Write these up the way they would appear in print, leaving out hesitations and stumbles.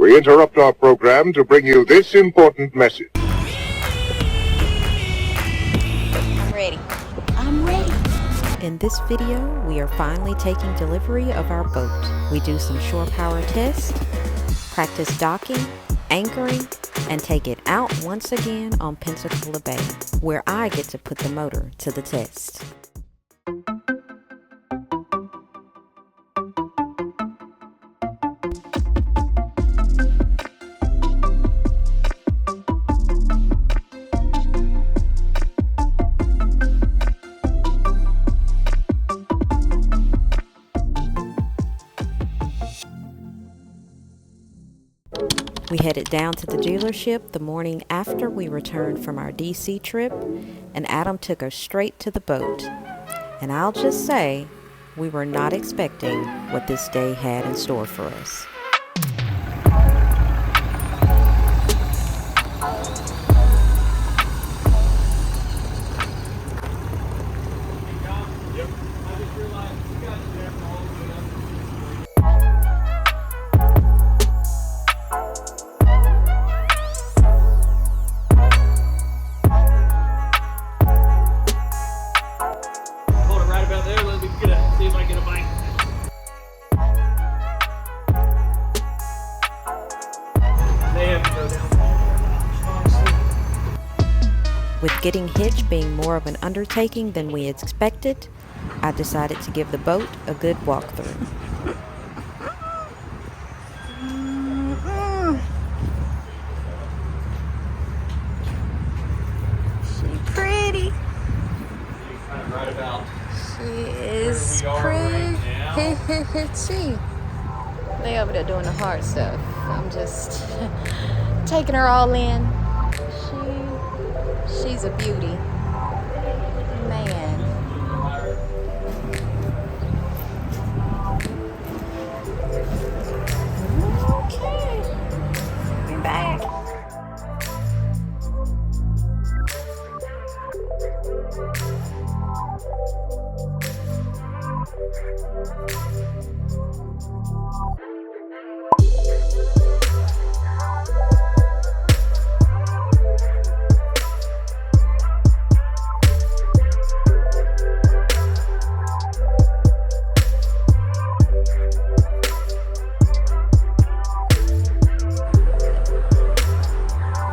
we interrupt our program to bring you this important message. I'm ready. I'm ready. In this video, we are finally taking delivery of our boat. We do some shore power tests, practice docking, anchoring, and take it out once again on Pensacola Bay, where I get to put the motor to the test. We headed down to the dealership the morning after we returned from our DC trip, and Adam took us straight to the boat. And I'll just say, we were not expecting what this day had in store for us. With getting Hitch being more of an undertaking than we expected, I decided to give the boat a good walkthrough. She's pretty. She is pretty. They over there doing the hard stuff. I'm just taking her all in. She's a beauty. Man. Okay. We're back.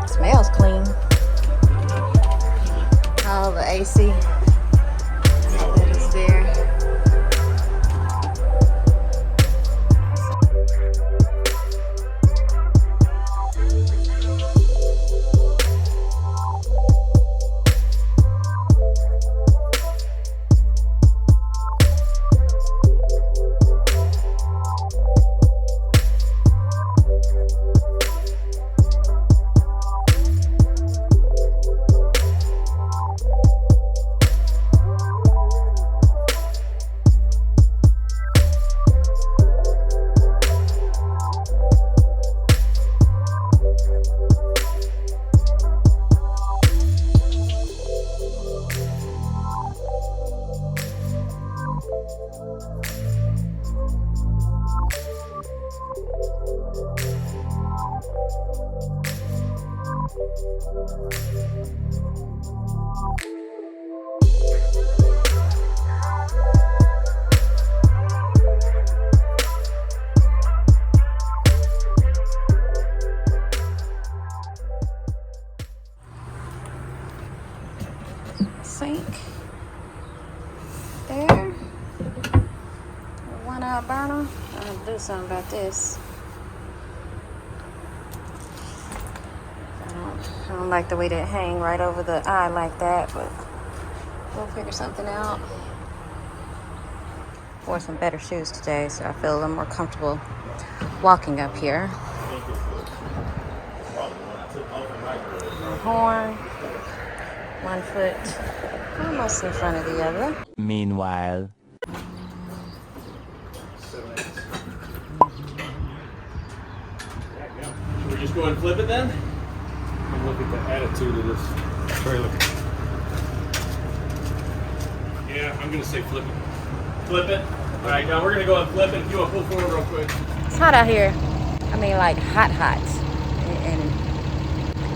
Smells clean. Oh, the AC that is there. Sink there. One out burner. I'll do something about this. I don't like the way that hang right over the eye like that, but we'll figure something out. Wore some better shoes today, so I feel a little more comfortable walking up here. The horn. 1 foot almost in front of the other. Meanwhile. Should we just go and flip it then? And look at the attitude of this trailer. Yeah, I'm gonna say flip it. Flip it? Alright, now we're gonna go and flip it. If you want to pull forward real quick. It's hot out here. I mean, like hot,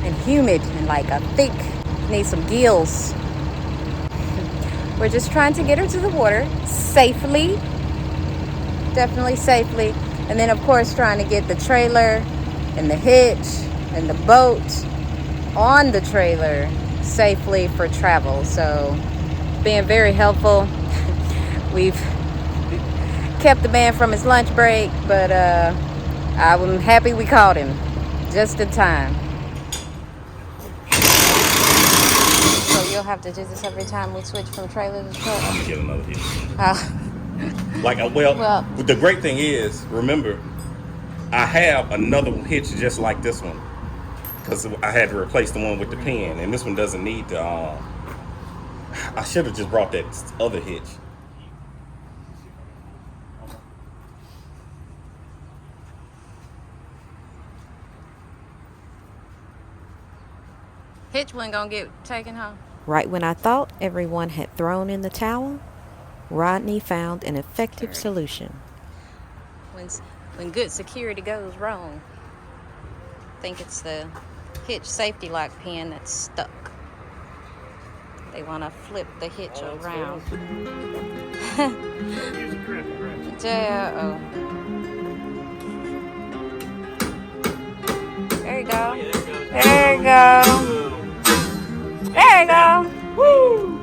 and humid, and like a thick, need some gills. We're just trying to get her to the water safely, definitely safely. And then of course trying to get the trailer and the hitch and the boat on the trailer safely for travel. So being very helpful. We've kept the man from his lunch break, but I'm happy we caught him just in time. So you'll have to do this every time we switch from trailer to truck? I'm gonna get another hitch. Well, the great thing is, remember, I have another hitch just like this one, because I had to replace the one with the pin, and this one doesn't need to. I should have just brought that other hitch. Hitch wasn't gonna get taken home. Right when I thought everyone had thrown in the towel, Rodney found an effective solution. When good security goes wrong, I think it's the hitch safety lock pin that's stuck. They want to flip the hitch around. There you go. There you go. There you go. Woo!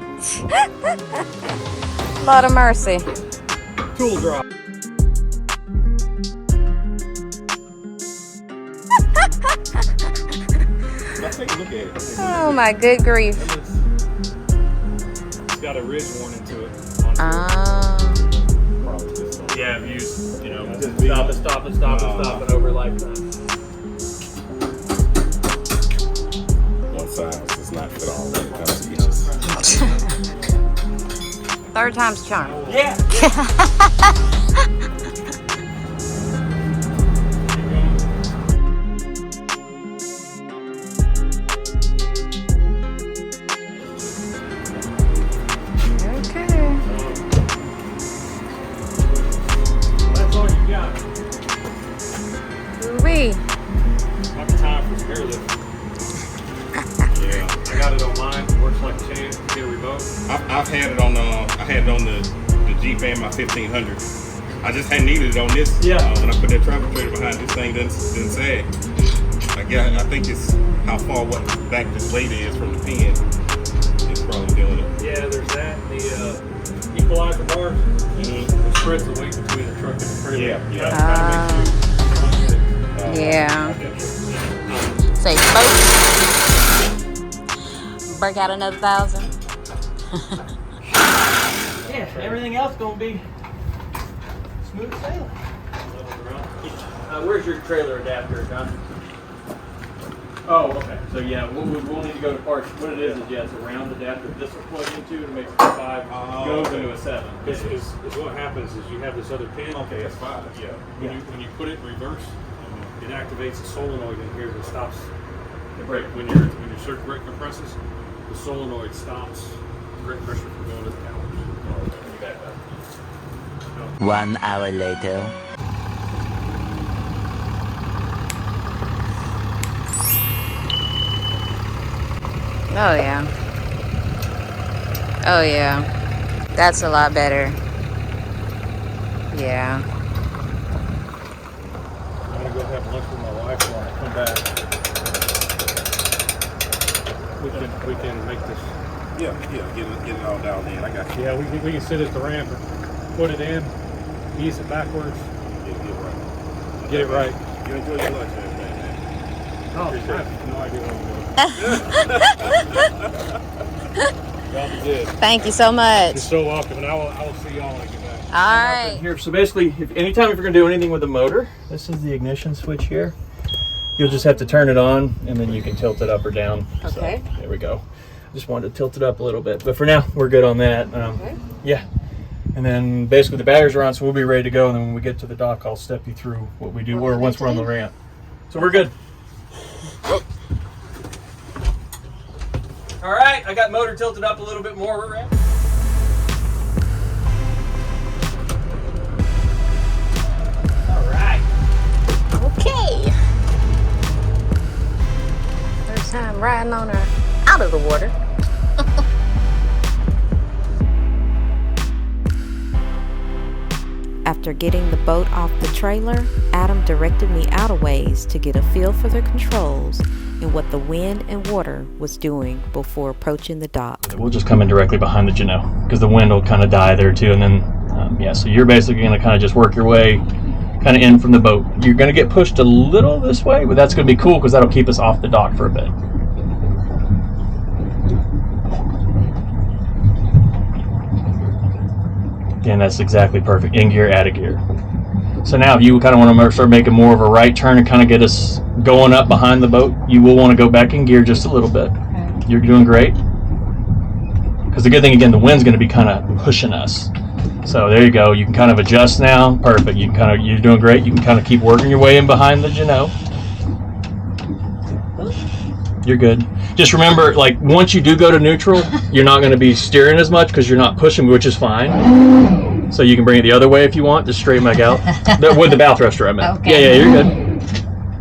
Lord of mercy. Tool drop. Take a look at it. Oh my good grief. It's got a ridge warning to it. Yeah, I've used, stop it over lifetime. One side does not fit all when it comes to hitches. Third time's charm. Yeah. I've had it on. I had it on the Jeep and my 1500. I just hadn't needed it on this. Yeah. When I put that travel trailer behind this thing, didn't sag. I think it's how far back this blade is from the pin. It's probably doing it. Yeah, there's that. The equalizer bars. It spreads the weight between the truck and the trailer. Yeah. Say boat. Break out another 1,000. Yeah, everything else gonna be smooth sailing. Where's your trailer adapter, John? Oh, okay. So yeah, we'll need to go to parts. What it is it's a round adapter this will plug into to make it 5 goes into a 7. Is what happens is you have this other pin. Okay, that's 5. Yeah. When you put it in reverse, it activates a solenoid in here that stops the brake. When your circuit brake compresses, the solenoid stops brake pressure from going to the calipers. 1 hour later. Oh yeah. Oh yeah. That's a lot better. Yeah. I'm gonna go have lunch with my wife when I come back. We can make this. Get it all down there. I got you. Yeah, we can sit at the ramp and put it in, ease it backwards. Get it right. You enjoy your lunch, man. Oh, I have no idea what I'm doing. Y'all be good. Thank you so much. You're so welcome, and I will see y'all when I get back. All right. Here, so basically, anytime if you're gonna do anything with the motor, this is the ignition switch here. You'll just have to turn it on, and then you can tilt it up or down. Okay. So, there we go. Just wanted to tilt it up a little bit, but for now, we're good on that. Okay. Yeah. And then basically the batteries are on, so we'll be ready to go. And then when we get to the dock, I'll step you through what we do once we're on the ramp. So we're good. All right, I got motor tilted up a little bit more. We're ready. All right. Okay. First time riding on her out of the water. After getting the boat off the trailer, Adam directed me out a ways to get a feel for the controls and what the wind and water was doing before approaching the dock. We'll just come in directly behind the Jeanneau because the wind will kind of die there too, and then yeah, so you're basically going to kind of just work your way kind of in from the boat. You're going to get pushed a little this way, but that's going to be cool because that'll keep us off the dock for a bit. And that's exactly perfect. In gear, out of gear. So now if you kind of want to start making more of a right turn and kind of get us going up behind the boat, you will want to go back in gear just a little bit. Okay. You're doing great. Because the good thing, again, the wind's going to be kind of pushing us. So there you go. You can kind of adjust now. Perfect. You can kind of, you're doing great. You can kind of keep working your way in behind the Jeanneau. You're good. Just remember, like, once you do go to neutral, you're not going to be steering as much because you're not pushing, which is fine. So you can bring it the other way if you want, just straight back out. With the bow thruster, I meant. Okay. Yeah, you're good.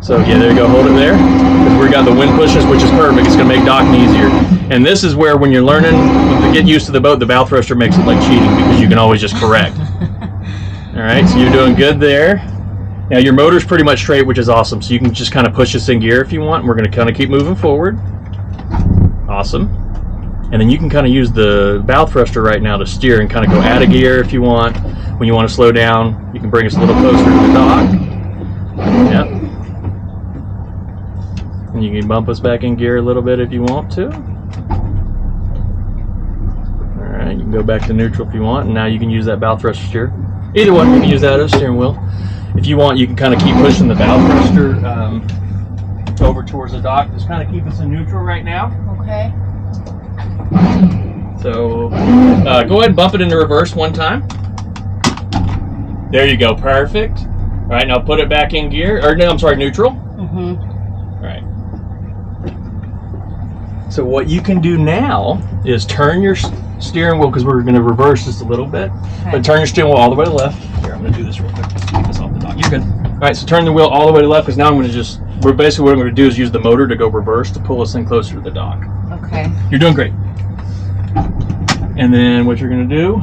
So yeah, there you go. Hold it there. Because we got the wind pushes, which is perfect. It's going to make docking easier. And this is where, when you're learning to get used to the boat, the bow thruster makes it like cheating because you can always just correct. All right, so you're doing good there. Now your motor's pretty much straight, which is awesome. So you can just kind of push this in gear if you want. We're going to kind of keep moving forward. Awesome. And then you can kind of use the bow thruster right now to steer and kind of go out of gear if you want. When you want to slow down, you can bring us a little closer to the dock. Yep. And you can bump us back in gear a little bit if you want to. All right, you can go back to neutral if you want. And now you can use that bow thruster steer. Either one, you can use that as a steering wheel. If you want, you can kind of keep pushing the bow thruster over towards the dock. Just kind of keep us in neutral right now. Okay. So go ahead and bump it into reverse one time. There you go. Perfect. All right, now put it back in gear. Or no, I'm sorry, neutral. Mm-hmm. All right. So what you can do now is turn your steering wheel, because we're going to reverse just a little bit. Okay. But turn your steering wheel all the way to the left. Here, I'm going to do this real quick just to get this off the dock. You're good. All right, so turn the wheel all the way to the left, because now I'm going to just, basically what I'm going to do is use the motor to go reverse to pull us in closer to the dock. Okay. You're doing great. And then what you're going to do,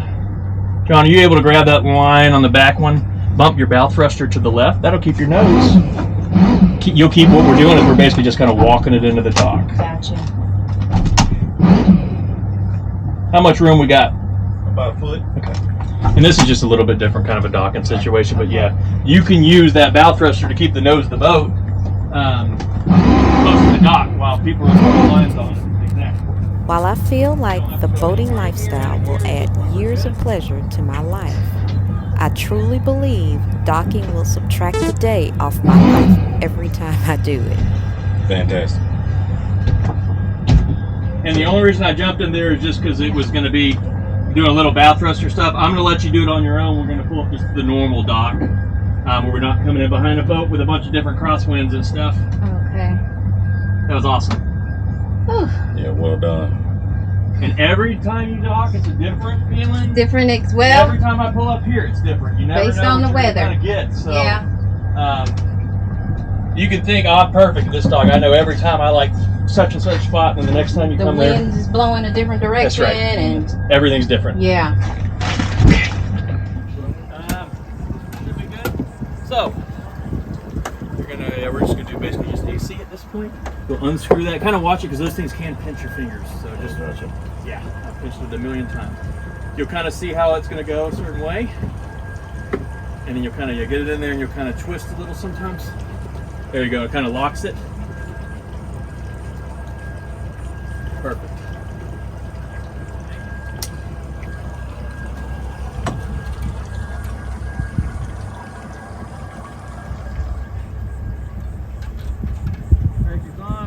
John, are you able to grab that line on the back one, bump your bow thruster to the left? That'll keep your nose. You'll keep, what we're doing is we're basically just kind of walking it into the dock. Gotcha. How much room we got? About a foot. Okay. And this is just a little bit different kind of a docking situation, but yeah, you can use that bow thruster to keep the nose of the boat close to the dock while people are throwing lines on it. Exactly. While I feel like the boating lifestyle will add years of pleasure to my life, I truly believe docking will subtract the day off my life every time I do it. Fantastic. And the only reason I jumped in there is just because it was going to be doing a little bow thruster stuff. I'm going to let you do it on your own. We're going to pull up just the normal dock where we're not coming in behind a boat with a bunch of different crosswinds and stuff. Okay. That was awesome. Whew. Yeah, well done. And every time you dock, it's a different feeling. Different, well. Every time I pull up here, it's different. You never based know on what the you're weather. gonna get. So, yeah. You can think, oh, I'm perfect at this dock. I know every time I like such and such spot, and the next time you come there, the wind is blowing a different direction. That's right. And everything's different. Yeah. Should be good. So, we're just gonna do basically just AC at this point. You'll unscrew that. Kind of watch it because those things can pinch your fingers. So just watch it. Yeah, I've pinched it a million times. You'll kind of see how it's gonna go a certain way, and then you'll kind of get it in there, and you'll kind of twist a little sometimes. There you go. It kind of locks it. Perfect.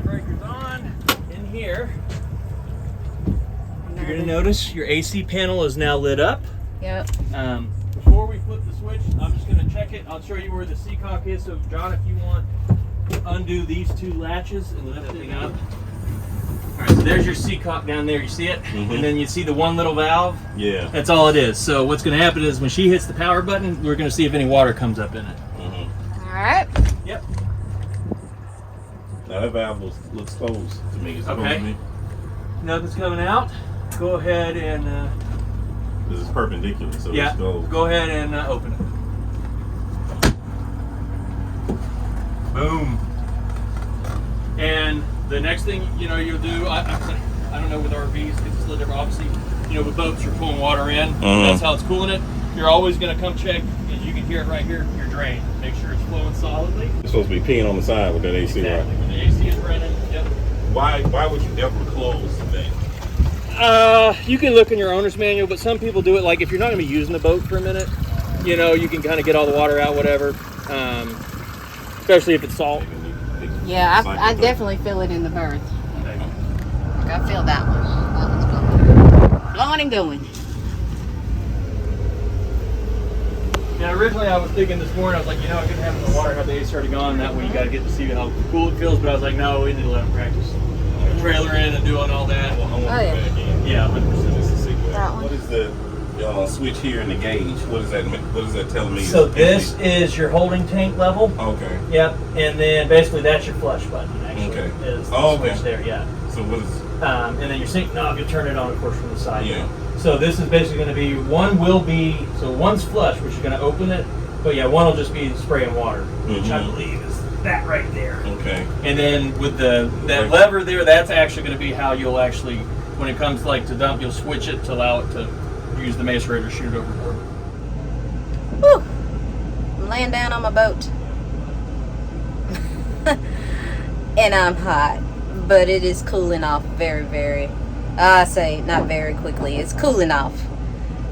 Breakers on. In here, you're going to notice your AC panel is now lit up. Yep. Before we flip the switch, I'm just going to check it. I'll show you where the seacock is. So, John, if you want, undo these two latches and lift it up. All right, so there's your seacock down there. You see it? Mm-hmm. And then you see the one little valve? Yeah. That's all it is. So what's going to happen is when she hits the power button, we're going to see if any water comes up in it. Mm-hmm. All right. Yep. Now that valve looks closed to me. It's Okay. to me. Nothing's coming out. Go ahead and This is perpendicular, so yeah. it's closed. Go ahead and open it. Boom. And the next thing you'll do, I don't know with RVs, it's a little different. Obviously, with boats you're pulling water in. That's how it's cooling it. You're always going to come check, and you can hear it right here, your drain. Make sure it's flowing solidly. It's supposed to be peeing on the side with that AC, Exactly. right? When the AC is running, yep. Why would you ever close the thing? You can look in your owner's manual, but some people do it like if you're not going to be using the boat for a minute, you can kind of get all the water out, whatever. Especially if it's salt. Yeah, I definitely feel it in the berth. I feel that one. That one's blowing and going. Yeah, originally I was thinking this morning, I was like, I could have the water have the AC already gone. That way you got to get to see how cool it feels. But I was like, no, we need to let them practice. Trailer in and doing all that. I want to do that again. Yeah, 100%. Just to see That one. what is the switch here in the gauge? What is that telling me? So this is your holding tank level. Okay. Yep, and then basically that's your flush button. Actually, Okay. is the Oh, switch okay. there. Yeah. So what is? And then your sink knob, you turn it on, of course, from the side. Yeah. So this is basically going to be one's flush, which is going to open it, but yeah, one will just be spraying water, which I believe is that right there. Okay. And then with that lever there, that's actually going to be how you'll actually, when it comes to dump, you'll switch it to allow it to use the macerator to shoot it overboard. Whew. I'm laying down on my boat. And I'm hot. But it is cooling off very, very, I say not very quickly. It's cooling off.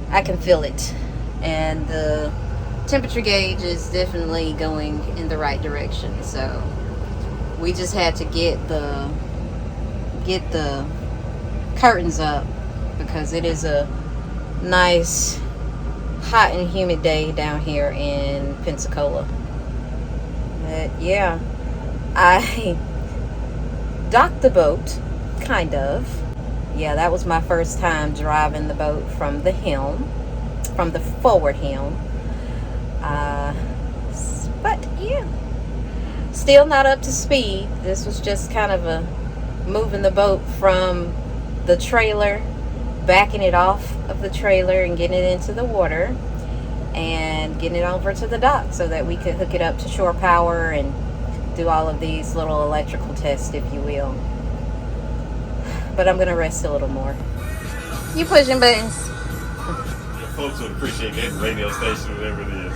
I can feel it. And the temperature gauge is definitely going in the right direction. So we just had to get the curtains up because it is a nice hot and humid day down here in Pensacola. But yeah, I docked the boat, kind of. Yeah, that was my first time driving the boat from the helm, from the forward helm. But yeah, still not up to speed. This was just kind of moving the boat from the trailer, backing it off of the trailer and getting it into the water and getting it over to the dock so that we could hook it up to shore power and do all of these little electrical tests, if you will. But I'm gonna rest a little more. You pushing buttons. Folks would appreciate that radio station, whatever it is.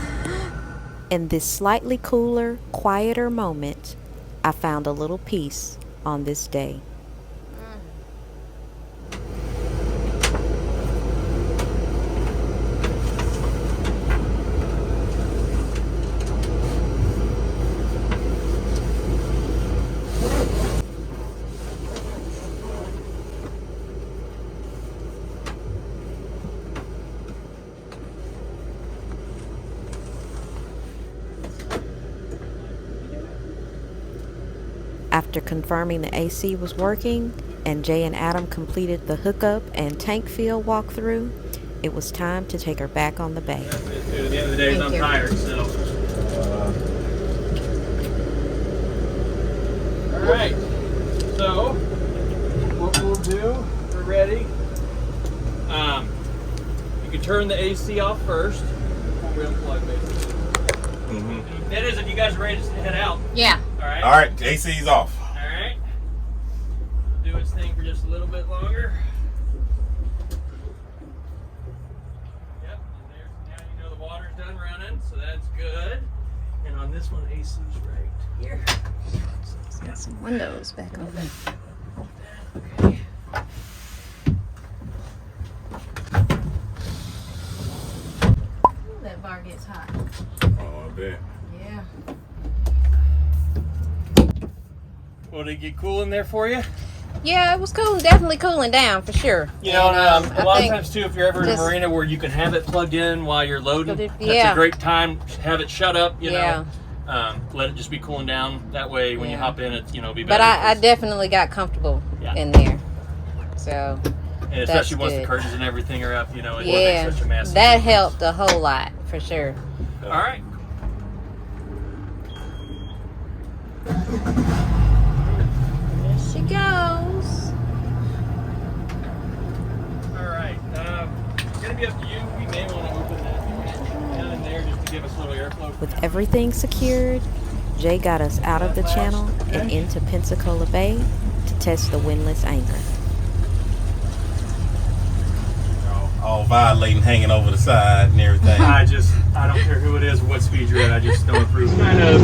In this slightly cooler, quieter moment, I found a little peace on this day. After confirming the AC was working and Jay and Adam completed the hookup and tank fill walkthrough, it was time to take her back on the bay. At the end of the day, I'm tired, so. Alright, so what we'll do, we're ready. You can turn the AC off first before we unplug, basically. That is, if you guys are ready to head out. Yeah. Alright. Alright, AC's off. Alright. Do its thing for just a little bit longer. Yep, and there's, now you know the water's done running, so that's good. And on this one, AC's right here. So it's got some Windows back open. Okay. Ooh, that bar gets hot. Oh, I bet. Yeah. Well, did it get cool in there for you? Yeah, it was cool. Definitely cooling down for sure. You know, And, a lot of times too, if you're ever in a just- marina where you can have it plugged in while you're loading, that's Yeah. a great time. Have it shut up, you Yeah. know. Let it just be cooling down. That way, when you Yeah. hop in, it's be better. But I definitely got comfortable Yeah. in there. So and especially that's once the good. curtains and everything are up, you know, it yeah, makes such a massive that difference. helped a whole lot for sure. All right. With everything secured, Jay got us out of the channel and into Pensacola Bay to test the windlass anchor. All violating, hanging over the side and everything. I don't care who it is or what speed you're at, I just don't approve. Kind of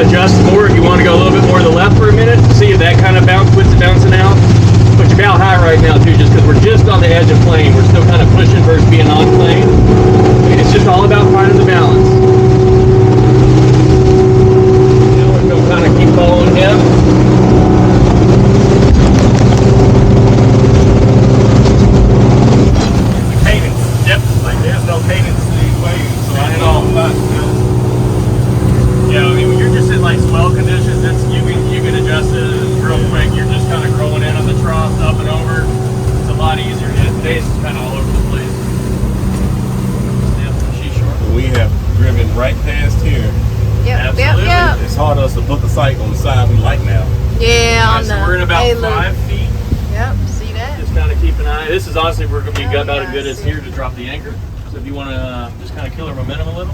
adjust more if you want to go a little bit more to the left for a minute to see if that kind of quits it bouncing out. But you're about high right now too, just because we're just on the edge of plane. We're still kind of pushing versus being on plane. And it's just all about finding the balance. We're going to kind of keep following him. There's no cadence to these waves, so I hit all the Yeah, I mean, when you're just in like swell conditions, you can adjust it real quick. You're just kind of growing in on the troughs, up and over. It's a lot easier. Today's kind of all over the place. Yeah, she's short. We have driven right past here. Yep, Absolutely. yep, It's hard for us to book a site on the side we like now. yep. Yeah, on So the we're in about A-loop. 5 feet. Yep, see that? Just kind of keep an eye. This is honestly, we're going to be Oh, about yeah, as good I as see. here to drop the anchor. So if you want to just kind of kill our momentum a little.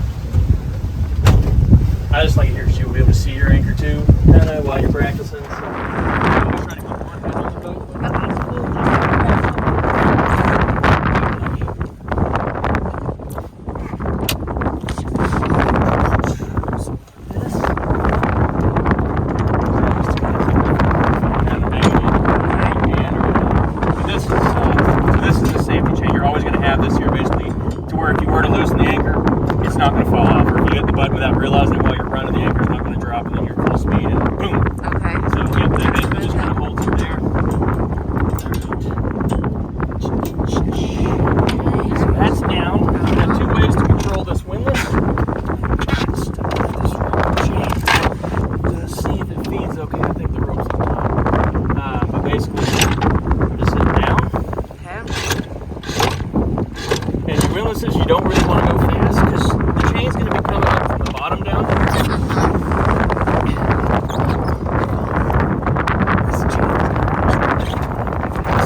I just like it here because you'll be able to see your anchor too, kind of while you're practicing. So always try to keep one hand on the boat. This is the safety chain. You're always going to have this here basically to where if you were to loosen the anchor, it's not going to fall off. Or if you hit the button without realizing it while you're running, the anchor's not going to drop and then you're full speed and boom. Okay. So yep, that basically just kind of holds you there. So that's down. We have 2 ways to control this windlass. Stop this rope chain to see if it feeds okay. I think the rope's on top. But basically, we're just sitting down. Okay. And your windlasses, you don't really want to go fast because the chain's going to be coming up from the bottom down.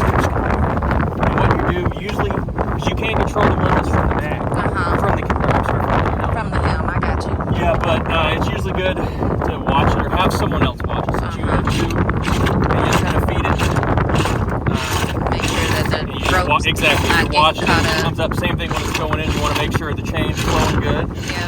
And what you do usually is you can't control the windlass from the back, from the helm. From the helm, I got you. Yeah, but it's usually good to watch it or have someone else watch it since you do, and you just kind of feed it. Make sure that the rope's Exactly. not You watch it. getting It caught up. comes up. Same thing when it's going in. You want to make sure the chain's flowing good. Yeah.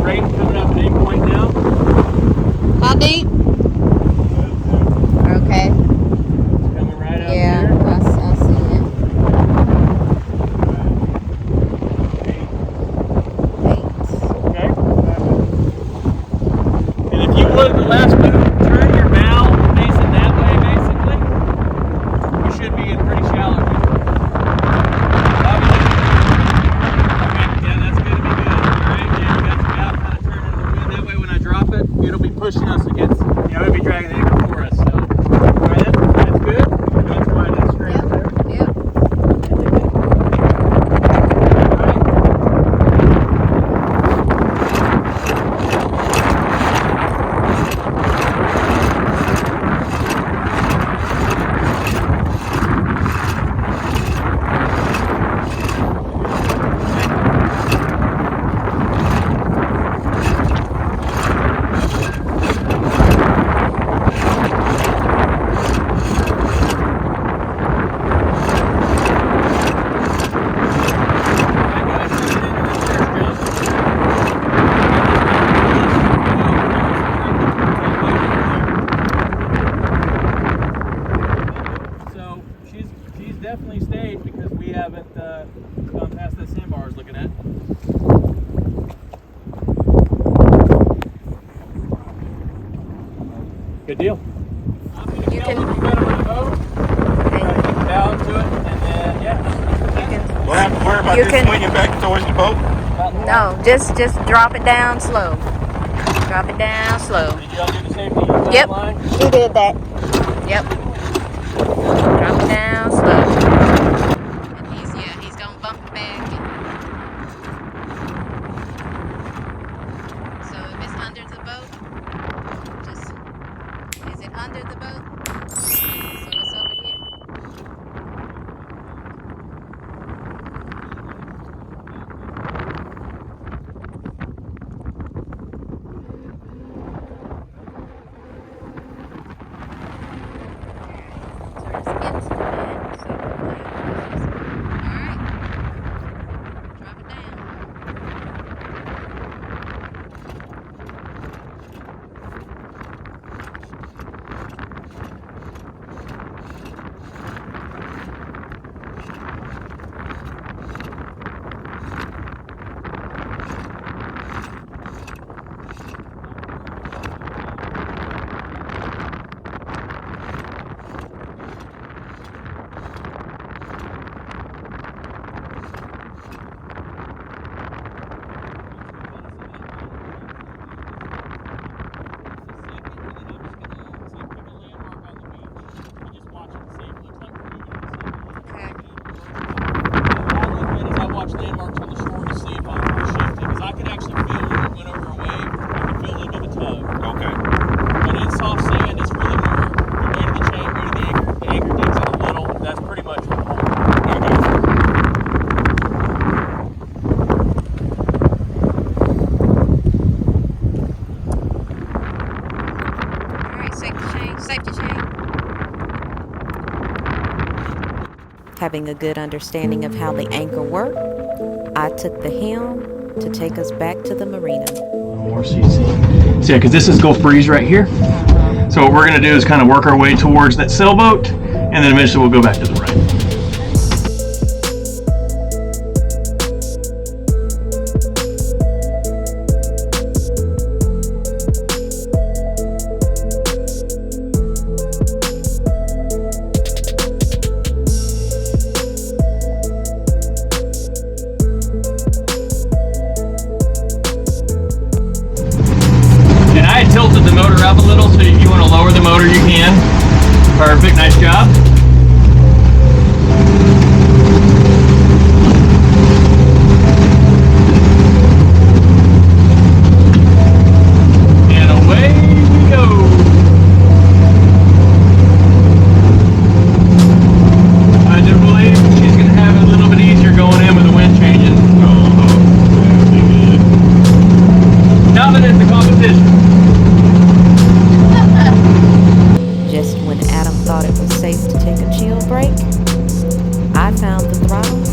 Rain coming up at 8 point now. How deep? Okay. Coming right out Yeah, here. I see it. 8. Okay. And if you would, the last move, turn your bow facing that way, basically. We should be getting pretty shallow here. Okay, yeah, that's going to be good. All right, yeah, you got your bow kind of turning to the wind. That way, when I drop it, it'll be pushing us against, it'll be dragging the anchor for us. So, all right, that's good. You're doing fine and straight Yep. there. Yep. All right. So she's definitely stayed because we haven't gone past that sandbar I was looking at. Good deal. You can. Down to it, and then yeah. We'll have to worry about You this can- swinging back towards the boat. No, just drop it down slow. Drop it down slow. Did y'all do the same thing? You Yep. line? He did that. Yep. Drop it down slow. And he's gonna bump it back. So if it's under the boat, just Having a good understanding of how the anchor worked, I took the helm to take us back to the marina. More CC. So yeah, because this is Gulf Breeze right here. So what we're going to do is kind of work our way towards that sailboat, and then eventually we'll go back to the right. Tilted the motor up a little, so if you want to lower the motor, you can. Perfect, nice job. And away we go. I do believe she's going to have it a little bit easier going in with the wind changing. Dominant the competition. Just when Adam thought it was safe to take a chill break, I found the throttle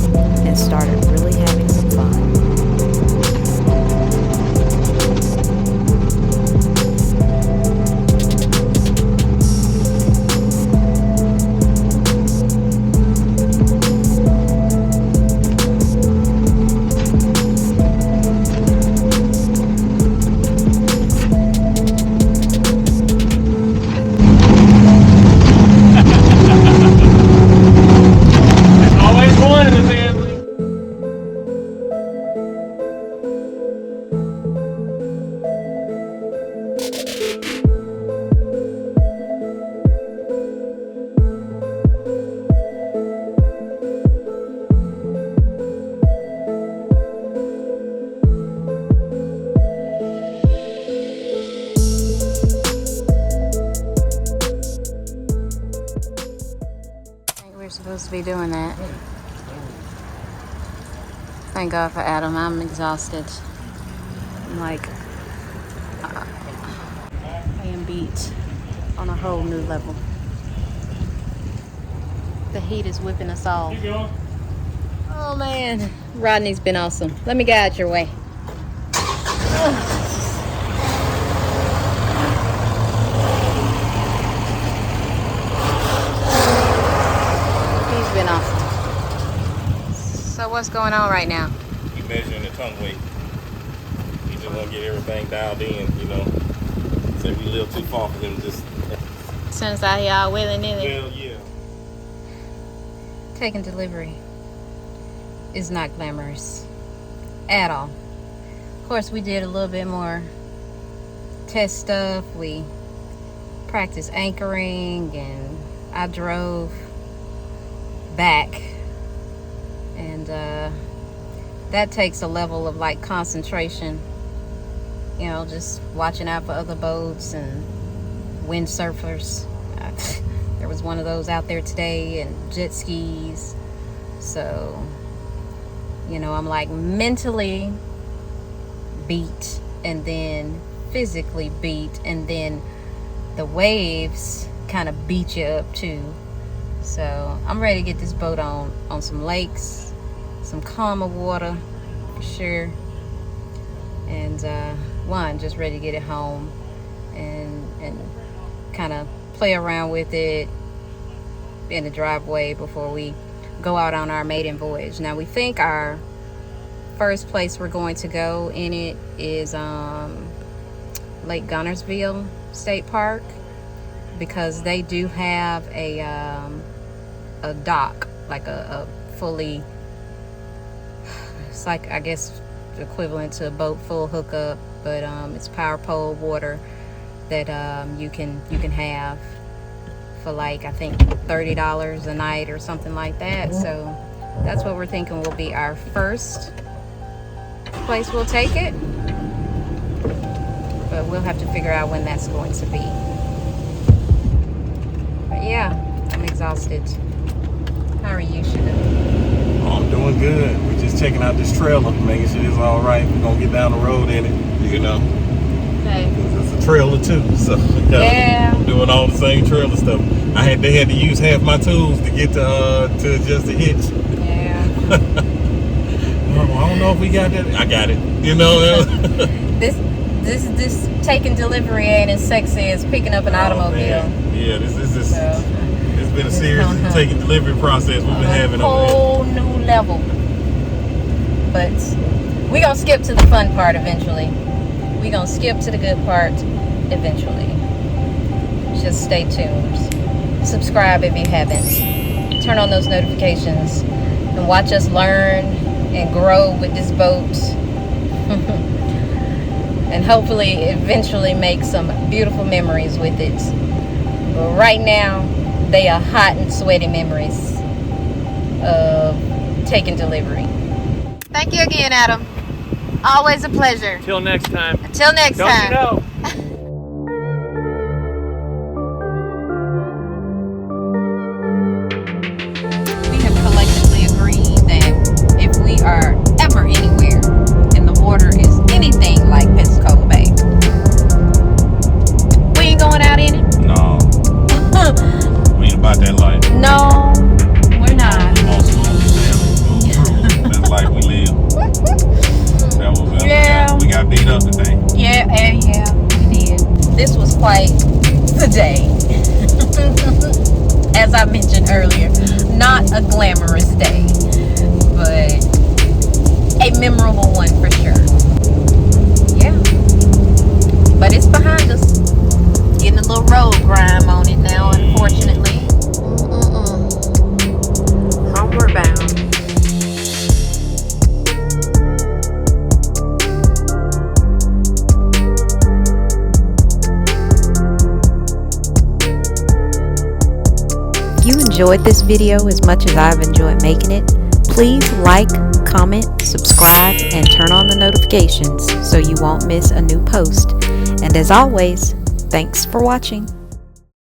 and started really having some fun. Supposed to be doing that. Thank God for Adam. I'm exhausted. I'm like, I am beat on a whole new level. The heat is whipping us all. Oh man, Rodney's been awesome. Let me get out your way. Been awesome. So what's going on right now? We measuring the tongue weight. We just want to get everything dialed in, you know. So we live too far for them to just... Since I hear all willy-nilly. Well, yeah. Taking delivery is not glamorous at all. Of course, we did a little bit more test stuff. We practiced anchoring, and I drove back, and that takes a level of like concentration, you know, just watching out for other boats and windsurfers. There was one of those out there today, and jet skis. So, you know, I'm like mentally beat, and then physically beat, and then the waves kind of beat you up too. So I'm ready to get this boat on some lakes, some calmer water for sure, and just ready to get it home and kind of play around with it in the driveway before we go out on our maiden voyage. Now we think our first place we're going to go in it is Lake Gunnersville State Park, because they do have a dock, like a fully, it's like, I guess, equivalent to a boat full hookup, but it's power pole water that you can have for like, I think $30 a night or something like that. So that's what we're thinking will be our first place we'll take it, but we'll have to figure out when that's going to be. But yeah, I'm exhausted. How are you, Jeanneau? Oh, I'm doing good. We're just checking out this trailer, making sure it's all right. We're gonna get down the road in it, you know. Okay. It's a trailer too, so yeah, doing all the same trailer stuff. They had to use half my tools to get to just the hitch. Yeah. I don't know if we got that. I got it. You know. This taking delivery ain't as sexy as picking up an automobile. Man. Yeah, this is. It's been a serious taking delivery process we've been having over here. Whole new level. But we gonna skip to the fun part eventually. We gonna skip to the good part eventually. Just stay tuned. Subscribe if you haven't. Turn on those notifications and watch us learn and grow with this boat. And hopefully eventually make some beautiful memories with it. But right now, they are hot and sweaty memories of taking delivery. Thank you again, Adam. Always a pleasure. Until next time. Until next time. Don't you know? We have collectively agreed that if we are ever anywhere and the water is anything like Pensacola Bay, we ain't going out in it. No. We ain't about that life. No, we're not. That's life we live. Yeah. We got beat up today. Yeah, we did. This was quite the day. As I mentioned earlier, not a glamorous day, but a memorable one for sure. Yeah. But it's behind us. Getting a little road grime on it now, unfortunately. Homeward bound. If you enjoyed this video as much as I've enjoyed making it, please like, comment, subscribe, and turn on the notifications so you won't miss a new post. And as always, thanks for watching.